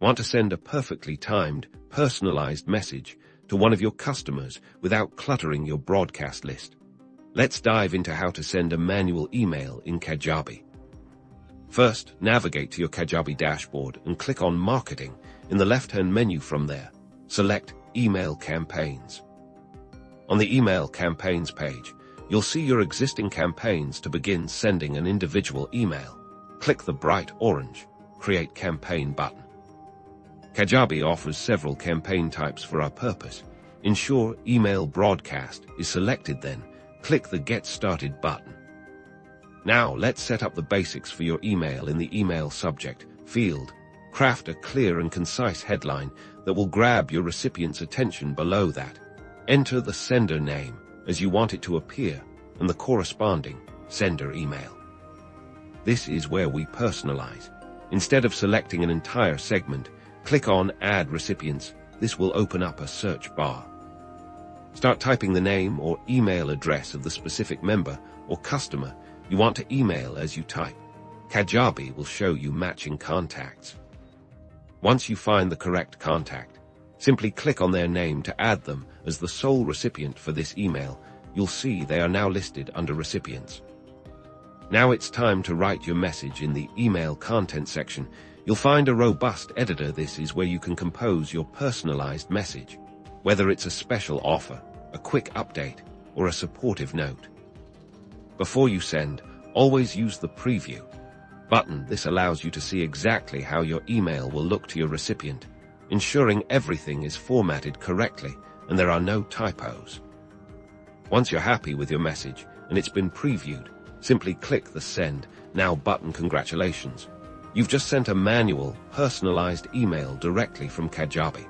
Want to send a perfectly timed, personalized message to one of your customers without cluttering your broadcast list? Let's dive into how to send a manual email in Kajabi. First, navigate to your Kajabi dashboard and click on Marketing in the left-hand menu. From there, select Email Campaigns. On the Email Campaigns page, you'll see your existing campaigns. To begin sending an individual email, click the bright orange Create Campaign button. Kajabi offers several campaign types for our purpose. Ensure Email Broadcast is selected, then click the Get Started button. Now let's set up the basics for your email. In the email subject field, craft a clear and concise headline that will grab your recipient's attention. Below that, enter the sender name as you want it to appear and the corresponding sender email. This is where we personalize. Instead of selecting an entire segment, click on Add Recipients. This will open up a search bar. Start typing the name or email address of the specific member or customer you want to email. As you type, Kajabi will show you matching contacts. Once you find the correct contact, simply click on their name to add them as the sole recipient for this email. You'll see they are now listed under recipients. Now it's time to write your message. In the email content section, you'll find a robust editor. This is where you can compose your personalized message, whether it's a special offer, a quick update, or a supportive note. Before you send, always use the Preview button. This allows you to see exactly how your email will look to your recipient, ensuring everything is formatted correctly and there are no typos. Once you're happy with your message and it's been previewed, simply click the Send Now button. Congratulations! You've just sent a manual, personalized email directly from Kajabi.